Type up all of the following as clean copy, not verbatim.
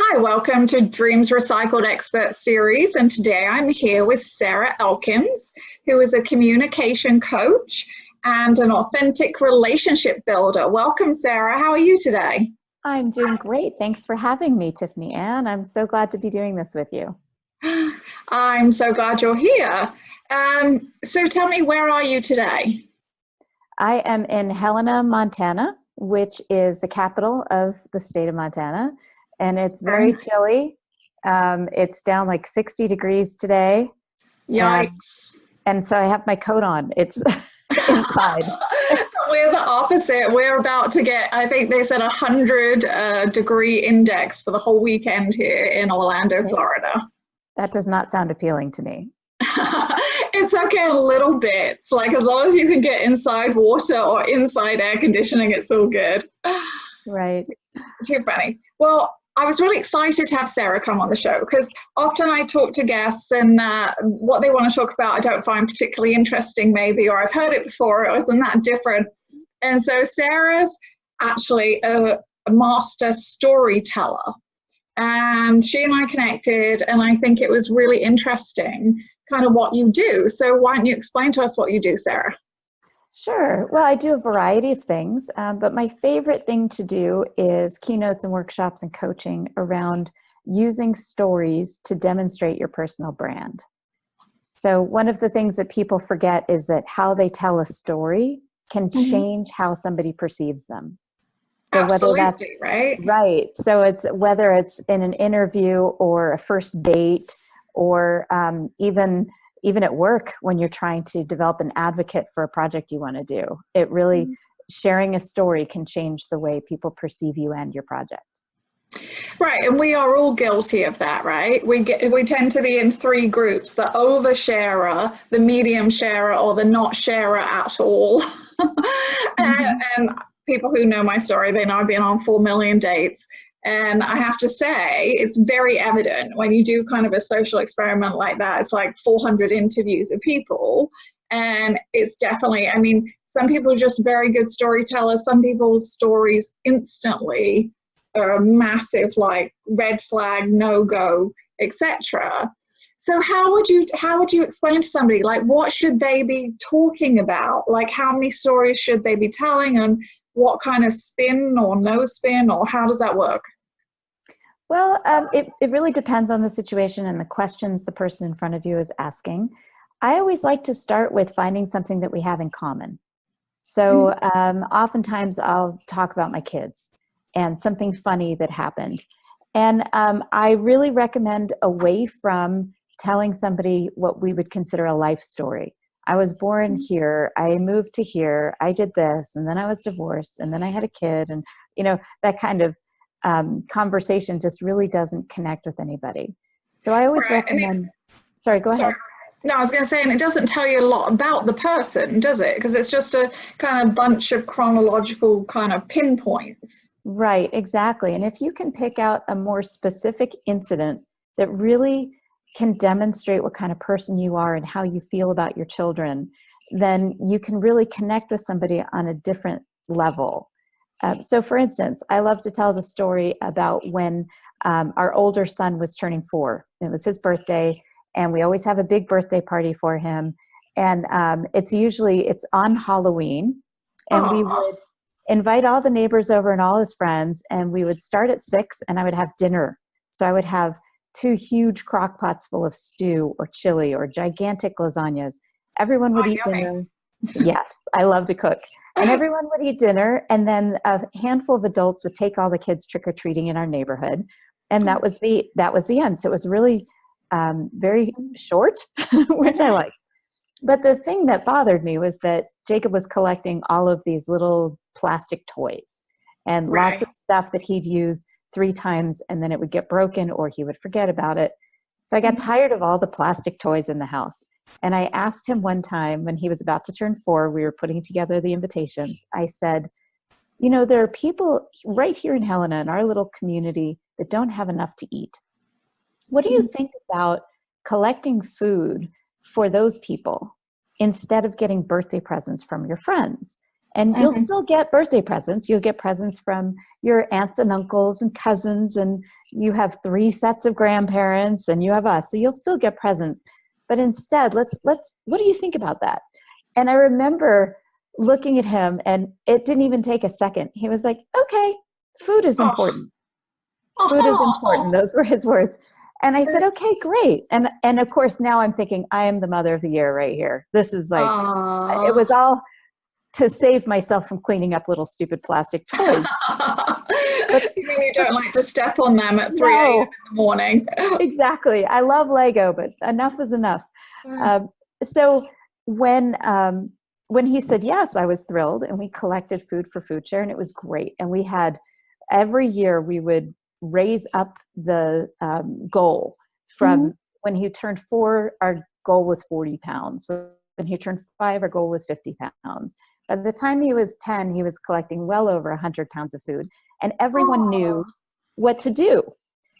Hi, welcome to Dreams Recycled Expert Series. And today I'm here with Sarah Elkins, who is a communication coach and an authentic relationship builder. Welcome, Sarah. How are you today? I'm doing great. Thanks for having me, Tiffany Ann. I'm so glad to be doing this with you. I'm so glad you're here. So tell me, where are you today? I am in Helena, Montana, which is the capital of the state of Montana, and it's very chilly. It's down like 60 degrees today. Yikes. And so I have my coat on. It's inside. We're the opposite. We're about to get, I think they said 100 degree index for the whole weekend here in Orlando, Florida. That does not sound appealing to me. It's okay, little bits. Like as long as you can get inside water or inside air conditioning, it's all good. Right. Too funny. Well, I was really excited to have Sarah come on the show because often I talk to guests and what they want to talk about I don't find particularly interesting maybe, or I've heard it before, it wasn't that different. And so Sarah's actually a master storyteller. And she and I connected, and I think it was really interesting kind of what you do. So why don't you explain to us what you do, Sarah? Sure. Well, I do a variety of things, but my favorite thing to do is keynotes and workshops and coaching around using stories to demonstrate your personal brand. So one of the things that people forget is that how they tell a story can change how somebody perceives them. So Absolutely, whether that's right. So it's whether it's in an interview or a first date or even at work when you're trying to develop an advocate for a project you want to do. It really sharing a story can change the way people perceive you and your project. Right, and we are all guilty of that, right? We tend to be in three groups: the oversharer, the medium sharer, or the not sharer at all. And people who know my story, they know I've been on 4 million dates. And I have to say, it's very evident when you do kind of a social experiment like that. It's like 400 interviews of people. And it's definitely, I mean, some people are just very good storytellers. Some people's stories instantly are a massive like red flag, no go, etc. So how would you explain to somebody, like, what should they be talking about? Like, how many stories should they be telling, and what kind of spin or no spin, or how does that work? Well, it really depends on the situation and the questions the person in front of you is asking. I always like to start with finding something that we have in common. So oftentimes I'll talk about my kids and something funny that happened. And I really recommend away from telling somebody what we would consider a life story. I was born here, I moved to here, I did this, and then I was divorced, and then I had a kid, and that kind of conversation just really doesn't connect with anybody. So I always recommend, sorry, go ahead. No, I was going to say, and it doesn't tell you a lot about the person, does it? Because it's just a kind of bunch of chronological kind of pinpoints. Right, exactly. And if you can pick out a more specific incident that really can demonstrate what kind of person you are and how you feel about your children, then you can really connect with somebody on a different level. So for instance, I love to tell the story about when our older son was turning 4. It was his birthday, and we always have a big birthday party for him. And it's on Halloween, and we would invite all the neighbors over and all his friends, and we would start at 6, and I would have dinner. So I would have 2 huge crock pots full of stew or chili or gigantic lasagnas. Everyone would eat dinner. Yes, I love to cook. And everyone would eat dinner, and then a handful of adults would take all the kids trick-or-treating in our neighborhood. And that was the end. So it was really very short, which I liked. But the thing that bothered me was that Jacob was collecting all of these little plastic toys and lots of stuff that he'd use 3 times, and then it would get broken or he would forget about it. So I got tired of all the plastic toys in the house. And I asked him one time when he was about to turn 4, we were putting together the invitations. I said, there are people right here in Helena, in our little community, that don't have enough to eat. What do you think about collecting food for those people instead of getting birthday presents from your friends? And you'll Mhm. still get birthday presents. You'll get presents from your aunts and uncles and cousins, and you have 3 sets of grandparents, and you have us. So you'll still get presents. But instead, what do you think about that? And I remember looking at him, and it didn't even take a second. He was like, okay, food is Oh. important. Food is important. Those were his words. And I said, okay, great. And of course, now I'm thinking, I am the mother of the year right here. This is like, it was all to save myself from cleaning up little stupid plastic toys. But You mean you don't like to step on them at 3 a.m. no, in the morning? exactly. I love Lego, but enough is enough. So when he said yes, I was thrilled, and we collected food for Food Share, and it was great. And we had every year we would raise up the goal from when he turned 4, our goal was 40 pounds. When he turned 5, our goal was 50 pounds. By the time he was 10, he was collecting well over 100 pounds of food, and everyone knew what to do.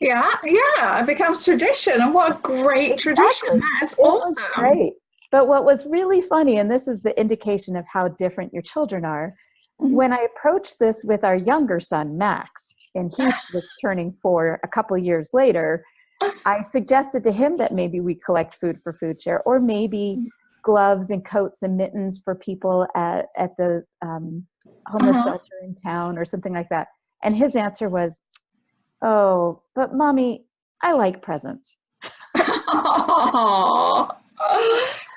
Yeah, it becomes tradition. And what a great tradition. That is awesome. Was great. But what was really funny, and this is the indication of how different your children are, when I approached this with our younger son, Max, and he was turning 4 a couple of years later, I suggested to him that maybe we collect food for Food Share, or maybe gloves and coats and mittens for people at the homeless shelter in town or something like that. And his answer was, oh, but Mommy, I like presents.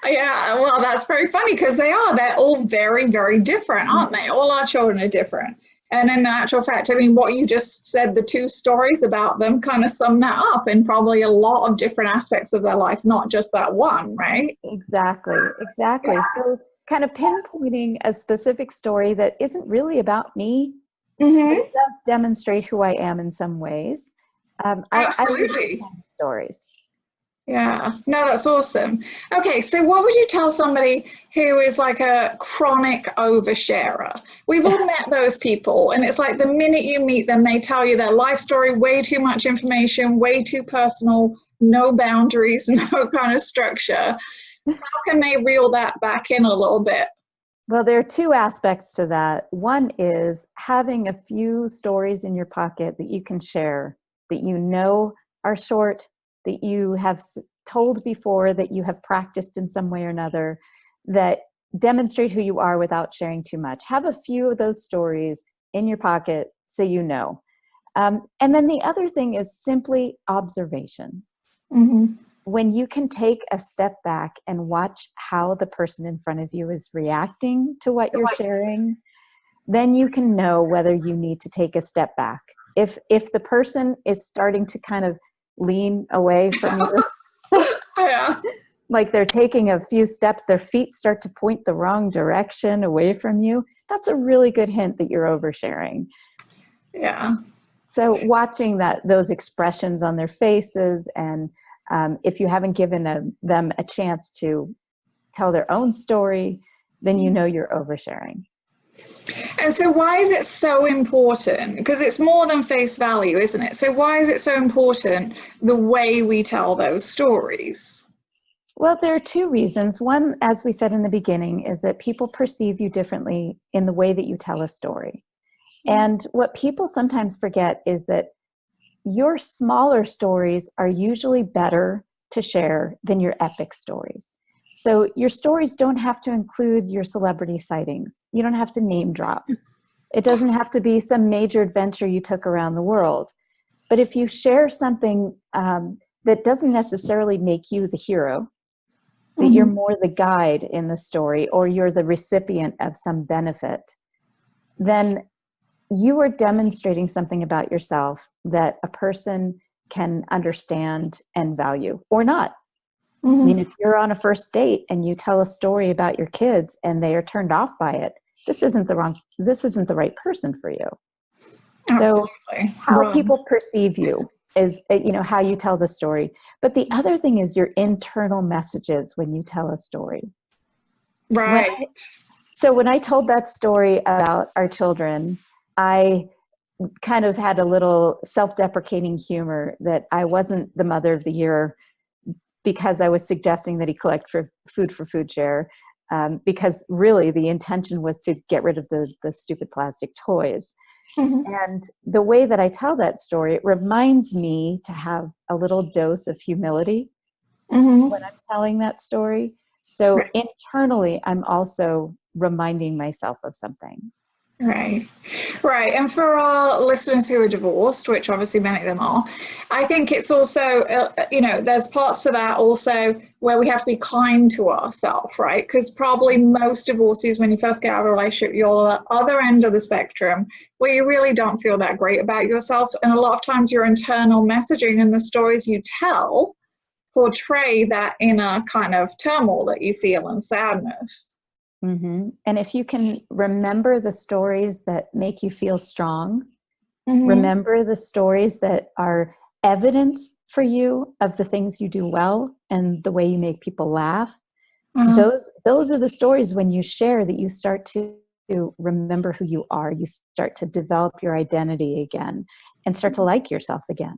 Yeah, well, that's very funny because they're all very, very different, aren't they? All our children are different. And in actual fact, I mean, what you just said, the 2 stories about them kind of sum that up in probably a lot of different aspects of their life, not just that one, right? Exactly. Yeah. So kind of pinpointing a specific story that isn't really about me, but it does demonstrate who I am in some ways. Absolutely. I stories. Yeah, no, that's awesome. Okay, so what would you tell somebody who is like a chronic oversharer? We've all met those people, and it's like the minute you meet them, they tell you their life story, way too much information, way too personal, no boundaries, no kind of structure. How can they reel that back in a little bit? Well, there are 2 aspects to that. One is having a few stories in your pocket that you can share, that you know are short, that you have told before, that you have practiced in some way or another, that demonstrate who you are without sharing too much. Have a few of those stories in your pocket so you know. And then the other thing is simply observation. When you can take a step back and watch how the person in front of you is reacting to what you're sharing, then you can know whether you need to take a step back. If the person is starting to kind of lean away from you, like they're taking a few steps, their feet start to point the wrong direction away from you, that's a really good hint that you're oversharing. Yeah. So watching those expressions on their faces, and if you haven't given them a chance to tell their own story, then you know you're oversharing. And so why is it so important? Because it's more than face value, isn't it? So why is it so important, the way we tell those stories? Well, there are 2 reasons. One, as we said in the beginning, is that people perceive you differently in the way that you tell a story. And what people sometimes forget is that your smaller stories are usually better to share than your epic stories. So your stories don't have to include your celebrity sightings. You don't have to name drop. It doesn't have to be some major adventure you took around the world. But if you share something that doesn't necessarily make you the hero, that you're more the guide in the story, or you're the recipient of some benefit, then you are demonstrating something about yourself that a person can understand and value, or not. I mean, if you're on a first date and you tell a story about your kids and they are turned off by it, this isn't the right person for you. Absolutely. So how people perceive you is, how you tell the story. But the other thing is your internal messages when you tell a story. Right. When I told that story about our children, I kind of had a little self-deprecating humor that I wasn't the mother of the year because I was suggesting that he collect for Food Share. because really the intention was to get rid of the stupid plastic toys. Mm-hmm. And the way that I tell that story, it reminds me to have a little dose of humility Mm-hmm. when I'm telling that story. So Right. internally, I'm also reminding myself of something. Right. Right. And for our listeners who are divorced, which obviously many of them are, I think it's also, there's parts to that also where we have to be kind to ourselves, right? Because probably most divorcees, when you first get out of a relationship, you're on the other end of the spectrum where you really don't feel that great about yourself. And a lot of times your internal messaging and the stories you tell portray that inner kind of turmoil that you feel and sadness. Mm-hmm. And if you can remember the stories that make you feel strong, Mm-hmm. remember the stories that are evidence for you of the things you do well and the way you make people laugh. Uh-huh. Those are the stories when you share that you start to remember who you are. You start to develop your identity again and start to like yourself again.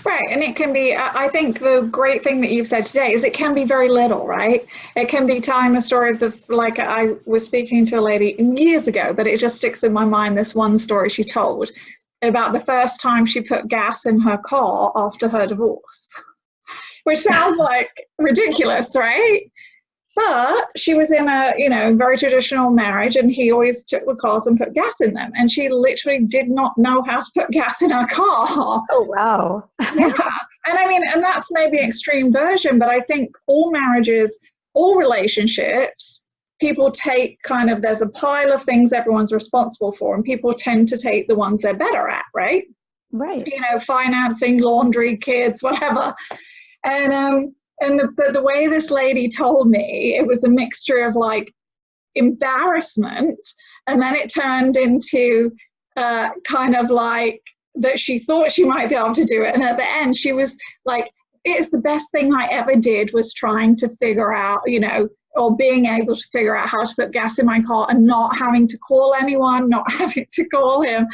Right, and it can be, I think the great thing that you've said today is it can be very little, right? It can be telling the story of like I was speaking to a lady years ago, but it just sticks in my mind, this one story she told about the first time she put gas in her car after her divorce, which sounds like ridiculous, right? But she was in a, very traditional marriage, and he always took the cars and put gas in them. And she literally did not know how to put gas in her car. Oh, wow. Yeah. And I mean, and that's maybe an extreme version, but I think all marriages, all relationships, people take kind of, there's a pile of things everyone's responsible for, and people tend to take the ones they're better at, right? Right. Financing, laundry, kids, whatever. But the way this lady told me, it was a mixture of like embarrassment, and then it turned into kind of like that she thought she might be able to do it. And at the end, she was like, it's the best thing I ever did was trying to figure out, or being able to figure out how to put gas in my car and not having to call anyone, not having to call him.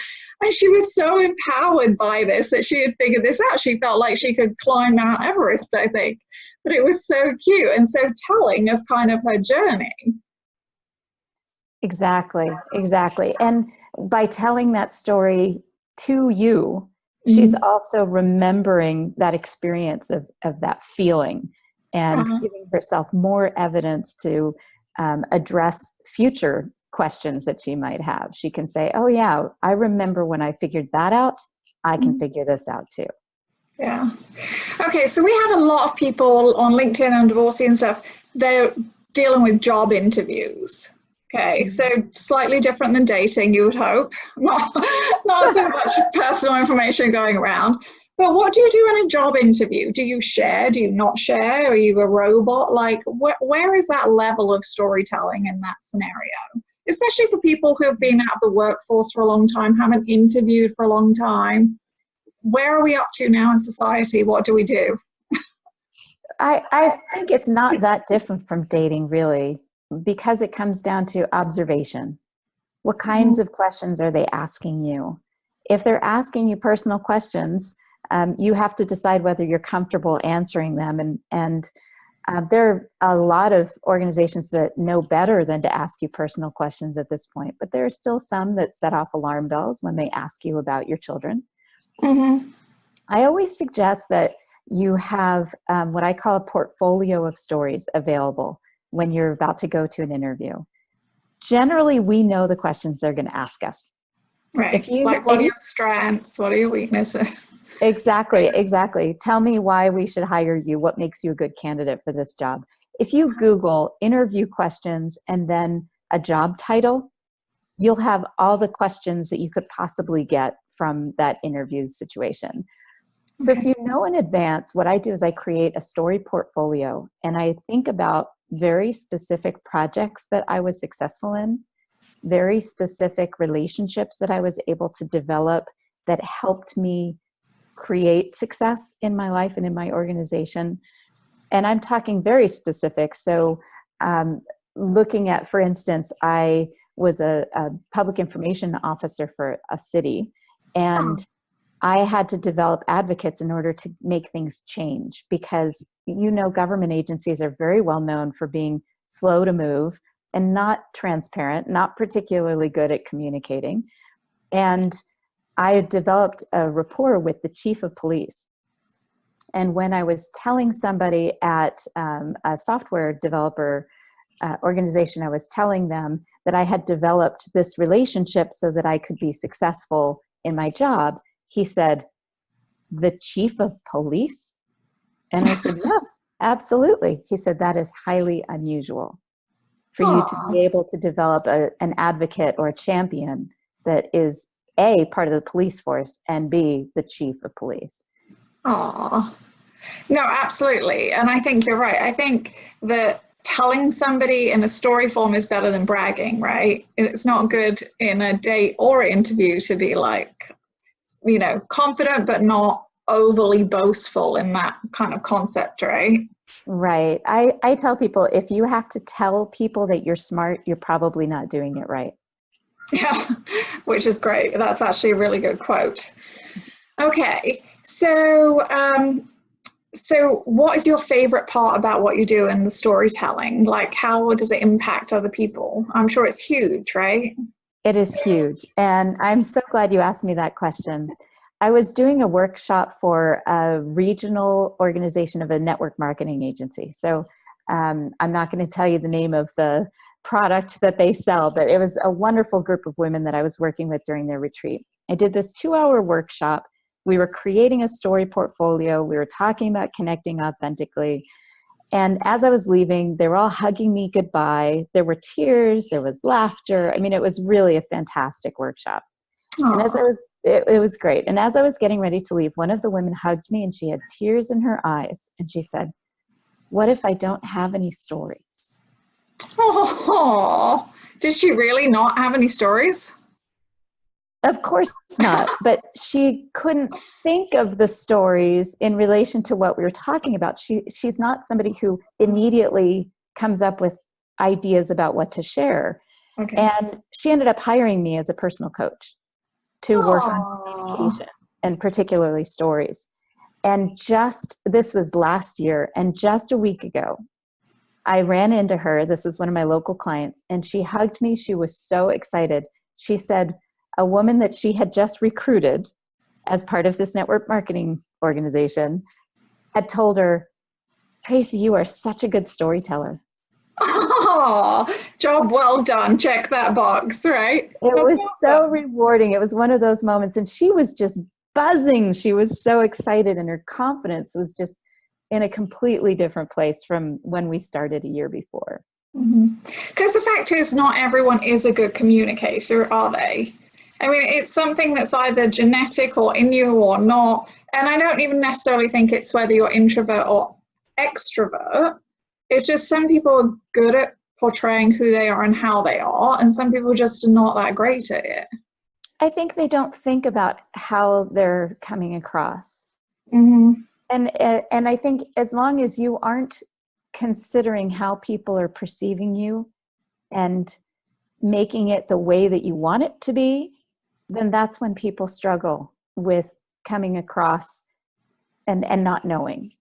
And she was so empowered by this that she had figured this out. She felt like she could climb Mount Everest, I think. But it was so cute and so telling of kind of her journey. Exactly. And by telling that story to you, she's also remembering that experience of that feeling and giving herself more evidence to address future questions that she might have. She can say, oh yeah, I remember when I figured that out, I can figure this out too. Yeah. Okay, so we have a lot of people on LinkedIn and Divorcee and stuff, they're dealing with job interviews. Okay, so slightly different than dating, you would hope. Not so much personal information going around. But what do you do in a job interview? Do you share? Do you not share? Are you a robot? Like, where is that level of storytelling in that scenario? Especially for people who have been out of the workforce for a long time, haven't interviewed for a long time. Where are we up to now in society? What do we do? I think it's not that different from dating, really, because it comes down to observation. What kinds of questions are they asking you? If they're asking you personal questions, you have to decide whether you're comfortable answering them. And there are a lot of organizations that know better than to ask you personal questions at this point, but there are still some that set off alarm bells when they ask you about your children. Mm-hmm. I always suggest that you have what I call a portfolio of stories available when you're about to go to an interview. Generally, we know the questions they're going to ask us. Right. Like, what are your strengths? What are your weaknesses? Exactly. Tell me why we should hire you. What makes you a good candidate for this job? If you Google interview questions and then a job title, you'll have all the questions that you could possibly get from that interview situation. So if you know in advance, what I do is I create a story portfolio, and I think about very specific projects that I was successful in, very specific relationships that I was able to develop that helped me create success in my life and in my organization. And I'm talking very specific. So looking at, for instance, I was a public information officer for a city, and I had to develop advocates in order to make things change, because government agencies are very well known for being slow to move, and not transparent, not particularly good at communicating. And I had developed a rapport with the chief of police. And when I was telling somebody at a software developer organization, I was telling them that I had developed this relationship so that I could be successful in my job, he said, "The chief of police?" And I said, "Yes, absolutely." He said, "That is highly unusual for you to be able to develop an advocate or a champion that is A, part of the police force, and B, the chief of police." Aw. No, absolutely. And I think you're right. I think that telling somebody in a story form is better than bragging, right? It's not good in a date or interview to be like, confident, but not overly boastful in that kind of concept, right? Right. I tell people, if you have to tell people that you're smart, you're probably not doing it right. Yeah, which is great. That's actually a really good quote. Okay, so what is your favorite part about what you do in the storytelling? Like, how does it impact other people? I'm sure it's huge, right? It is huge. And I'm so glad you asked me that question. I was doing a workshop for a regional organization of a network marketing agency. So I'm not going to tell you the name of the product that they sell, but it was a wonderful group of women that I was working with during their retreat. I did this 2-hour workshop. We were creating a story portfolio. We were talking about connecting authentically. And as I was leaving, they were all hugging me goodbye. There were tears, there was laughter. I mean, it was really a fantastic workshop. Aww. And as I was, it was great. And as I was getting ready to leave, one of the women hugged me and she had tears in her eyes. And she said, "What if I don't have any stories?" Oh, did she really not have any stories? Of course not, but she couldn't think of the stories in relation to what we were talking about. She's not somebody who immediately comes up with ideas about what to share. Okay. And she ended up hiring me as a personal coach to work on communication and particularly stories. And this was last year, and just a week ago, I ran into her. This is one of my local clients, and she hugged me. She was so excited. She said, a woman that she had just recruited as part of this network marketing organization had told her, "Tracy, you are such a good storyteller." Oh, job well done. Check that box, right? It was so rewarding. It was one of those moments, and she was just buzzing. She was so excited, and her confidence was just in a completely different place from when we started a year before. Because the fact is, not everyone is a good communicator, are they? I mean, it's something that's either genetic or in you or not. And I don't even necessarily think it's whether you're introvert or extrovert. It's just some people are good at portraying who they are and how they are, and some people just are not that great at it. I think they don't think about how they're coming across. Mm-hmm. And I think as long as you aren't considering how people are perceiving you and making it the way that you want it to be, then that's when people struggle with coming across and not knowing.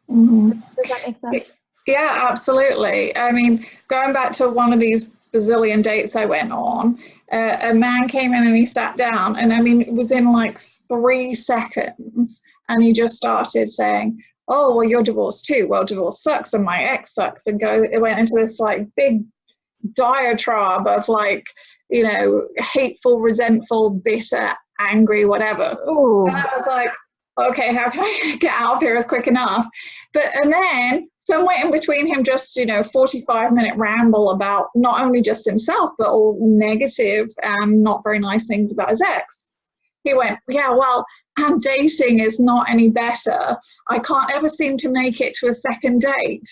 Mm-hmm. Does that make sense? Yeah, absolutely. I mean, going back to one of these bazillion dates I went on, a man came in and he sat down, and I mean, it was in like 3 seconds, and he just started saying, "Oh, well, you're divorced too. Well, divorce sucks, and my ex sucks," and it went into this like big diatribe of like, hateful, resentful, bitter, angry, whatever. Ooh. And I was like, okay, how can I get out of here as quick enough? And then somewhere in between him just, 45-minute ramble about not only just himself, but all negative and not very nice things about his ex. He went, "Yeah, well, and dating is not any better. I can't ever seem to make it to a second date."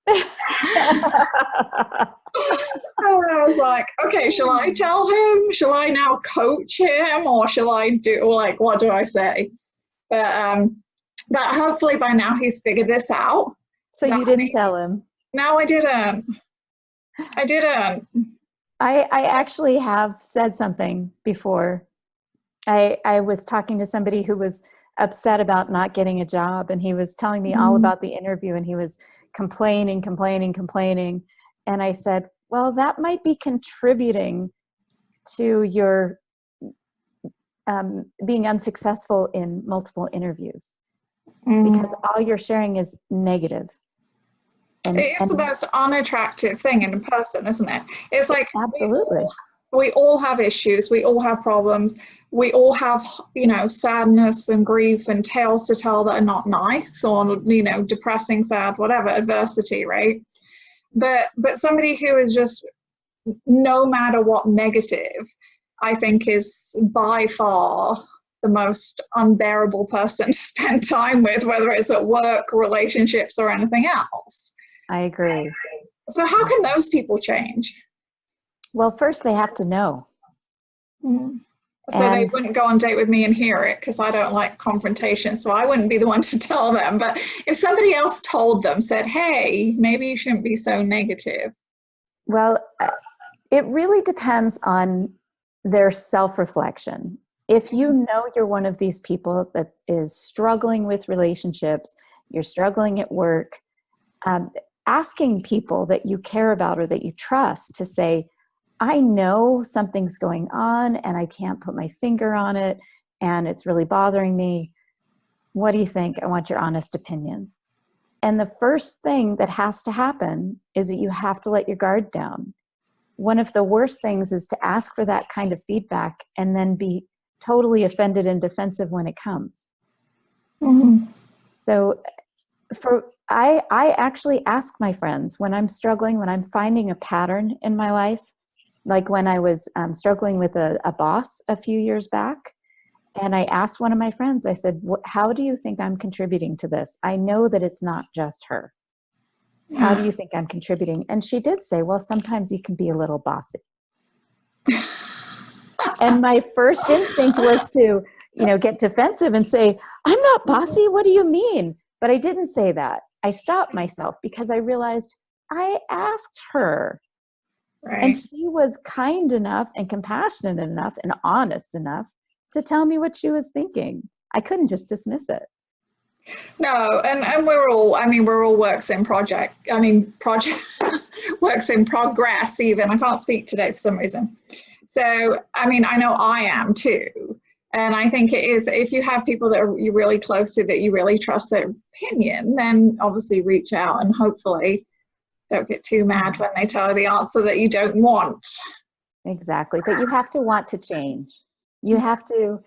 And I was like, okay, shall I tell him? Shall I now coach him, or shall I do, like, what do I say? But hopefully by now he's figured this out. So you didn't tell him? No, I didn't. I actually have said something before. I was talking to somebody who was upset about not getting a job, and he was telling me all about the interview, and he was complaining. And I said, well, that might be contributing to your being unsuccessful in multiple interviews, because all you're sharing is negative. And it is the most unattractive thing in a person, isn't it? It's like, absolutely. We all have issues. We all have problems. We all have, sadness and grief and tales to tell that are not nice, or, depressing, sad, whatever, adversity, right? But somebody who is just, no matter what, negative, I think is by far the most unbearable person to spend time with, whether it's at work, relationships, or anything else. I agree. So how can those people change? Well, first they have to know. Mm-hmm. So they wouldn't go on a date with me and hear it, because I don't like confrontation. So I wouldn't be the one to tell them. But if somebody else told them, said, hey, maybe you shouldn't be so negative. Well, it really depends on their self-reflection. If you know you're one of these people that is struggling with relationships, you're struggling at work, asking people that you care about or that you trust to say, I know something's going on and I can't put my finger on it and it's really bothering me. What do you think? I want your honest opinion. And the first thing that has to happen is that you have to let your guard down. One of the worst things is to ask for that kind of feedback and then be totally offended and defensive when it comes. Mm-hmm. So I actually ask my friends when I'm struggling, when I'm finding a pattern in my life, like when I was struggling with a boss a few years back, and I asked one of my friends, I said, how do you think I'm contributing to this? I know that it's not just her. How do you think I'm contributing? And she did say, well, sometimes you can be a little bossy. And my first instinct was to, get defensive and say, I'm not bossy. What do you mean? But I didn't say that. I stopped myself because I realized I asked her. Right. And she was kind enough and compassionate enough and honest enough to tell me what she was thinking. I couldn't just dismiss it. No, and we're all works in works in progress even. I can't speak today for some reason. So, I know I am too. And I think it is, if you have people that you're really close to, that you really trust their opinion, then obviously reach out and hopefully don't get too mad when they tell you the answer that you don't want. Exactly. But you have to want to change. You have to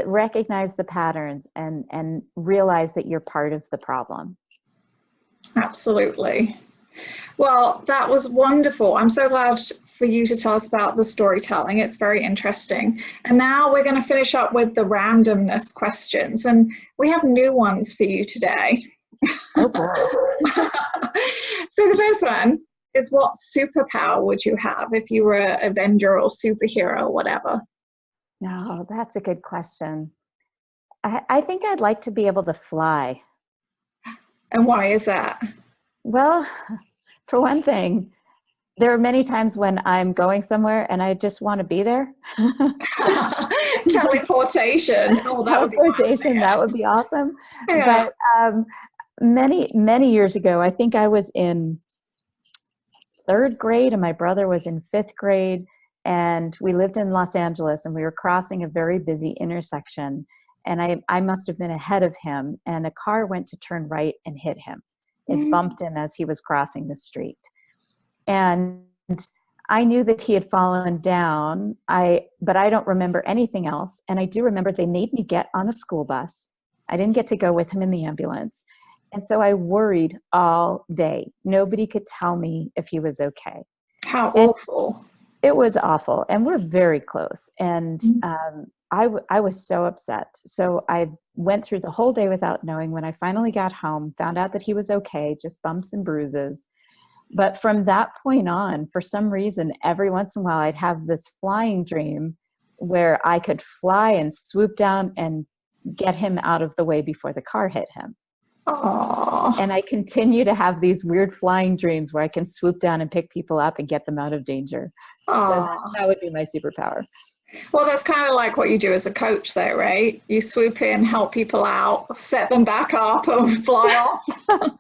recognize the patterns and realize that you're part of the problem. Absolutely. Well, that was wonderful. I'm so glad for you to tell us about the storytelling. It's very interesting. And now we're going to finish up with the randomness questions. And we have new ones for you today. Oh, boy. So the first one is, what superpower would you have if you were an Avenger or superhero or whatever? No, that's a good question. I think I'd like to be able to fly. And why is that? Well, for one thing, there are many times when I'm going somewhere and I just want to be there. Teleportation. Oh, Teleportation, that would be awesome. Yeah. But many years ago, I think I was in 3rd grade and my brother was in 5th grade. And we lived in Los Angeles and we were crossing a very busy intersection. And I must have been ahead of him, and a car went to turn right and hit him. It bumped him as he was crossing the street. And I knew that he had fallen down, but I don't remember anything else. And I do remember they made me get on a school bus. I didn't get to go with him in the ambulance. And so I worried all day. Nobody could tell me if he was okay. How awful. It was awful. And we're very close. And I was so upset. So I went through the whole day without knowing. When I finally got home, found out that he was okay, just bumps and bruises. But from that point on, for some reason, every once in a while, I'd have this flying dream where I could fly and swoop down and get him out of the way before the car hit him. Aww. And I continue to have these weird flying dreams where I can swoop down and pick people up and get them out of danger. Aww. So that would be my superpower. Well, that's kind of like what you do as a coach though, right? You swoop in, help people out, set them back up and fly off.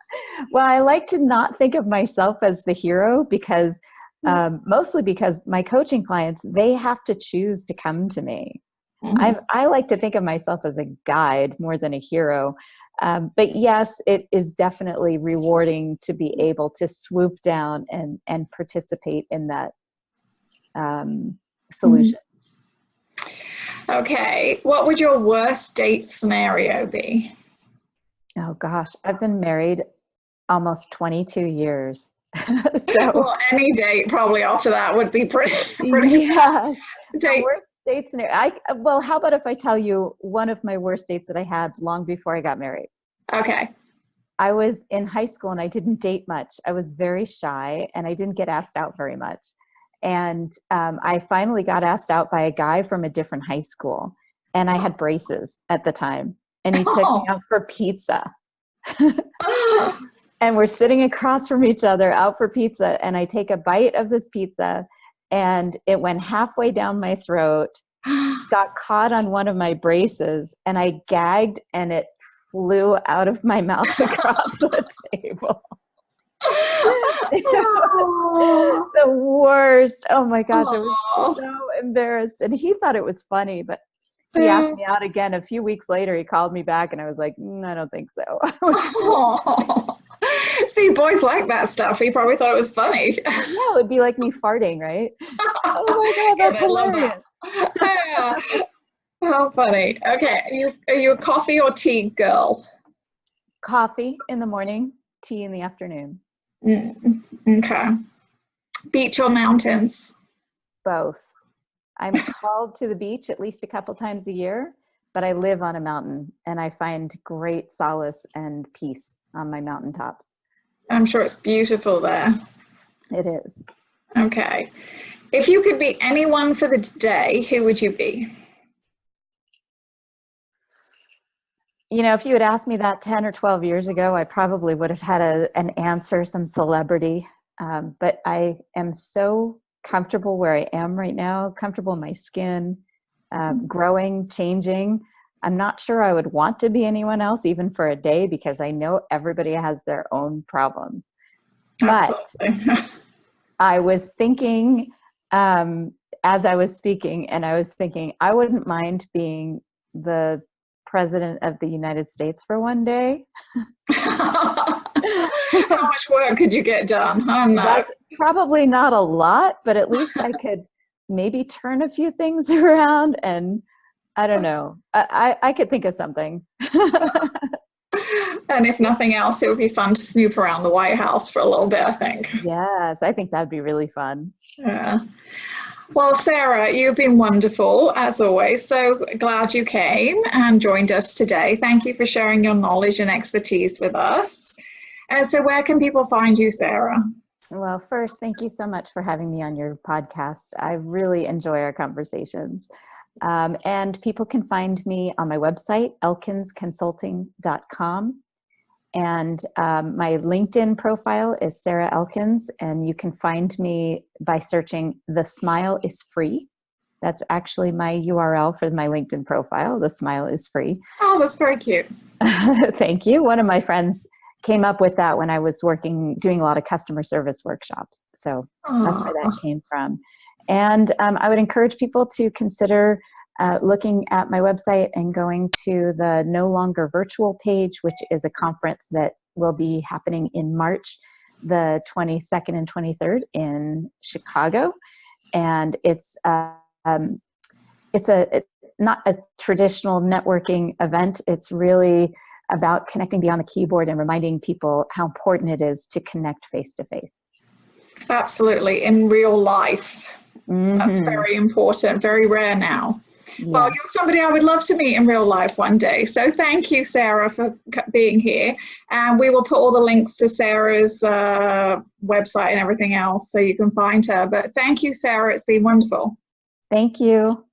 Well, I like to not think of myself as the hero because mostly because my coaching clients, they have to choose to come to me. I like to think of myself as a guide more than a hero. But yes, it is definitely rewarding to be able to swoop down and participate in that solution. Okay, what would your worst date scenario be? Oh gosh, I've been married almost 22 years. So Well, any date probably after that would be pretty yes, the date. worst date scenario. Well, how about if I tell you one of my worst dates that I had long before I got married? Okay. I was in high school and I didn't date much. I was very shy and I didn't get asked out very much. And I finally got asked out by a guy from a different high school. And I had braces at the time. And he took me out for pizza. And we're sitting across from each other out for pizza. And I take a bite of this pizza and it went halfway down my throat, got caught on one of my braces, and I gagged and it flew out of my mouth across the table. The worst. Oh my gosh, I was so embarrassed. And he thought it was funny, but he asked me out again a few weeks later. He called me back and I was like, I don't think so. See, boys like that stuff. He probably thought it was funny. Yeah, it would be like me farting, right? Oh my God, that's hilarious. Yeah. How funny. Okay, are you a coffee or tea girl? Coffee in the morning, tea in the afternoon. Okay. Beach or mountains? Both. I'm called to the beach at least a couple times a year, but I live on a mountain and I find great solace and peace on my mountaintops. I'm sure it's beautiful there. It is. Okay. If you could be anyone for the day, who would you be? You know, if you had asked me that 10 or 12 years ago, I probably would have had an answer, some celebrity. But I am so comfortable where I am right now, comfortable in my skin, growing, changing. I'm not sure I would want to be anyone else, even for a day, because I know everybody has their own problems. Absolutely. But I was thinking, as I was speaking, and I was thinking, I wouldn't mind being the President of the United States for one day. How much work could you get done? I don't know. That's probably not a lot, but at least I could maybe turn a few things around, and I don't know. I could think of something. And if nothing else, it would be fun to snoop around the White House for a little bit, I think. Yes, I think that'd be really fun. Yeah. Well, Sarah, you've been wonderful as always. So glad you came and joined us today. Thank you for sharing your knowledge and expertise with us. So where can people find you, Sarah? Well, first, thank you so much for having me on your podcast. I really enjoy our conversations. And people can find me on my website, elkinsconsulting.com. And my LinkedIn profile is Sarah Elkins, and you can find me by searching "The Smile is Free." That's actually my URL for my LinkedIn profile. The Smile is Free. Oh, that's very cute. Thank you. One of my friends came up with that when I was doing a lot of customer service workshops. So that's where that came from. And I would encourage people to consider looking at my website and going to the No Longer Virtual page, which is a conference that will be happening in March, the 22nd and 23rd in Chicago. And it's not a traditional networking event. It's really about connecting beyond the keyboard and reminding people how important it is to connect face-to-face. Absolutely, in real life. That's very important, very rare now. Yes. Well, you're somebody I would love to meet in real life one day. So thank you, Sarah, for being here. And we will put all the links to Sarah's website and everything else so you can find her. But thank you, Sarah. It's been wonderful. Thank you.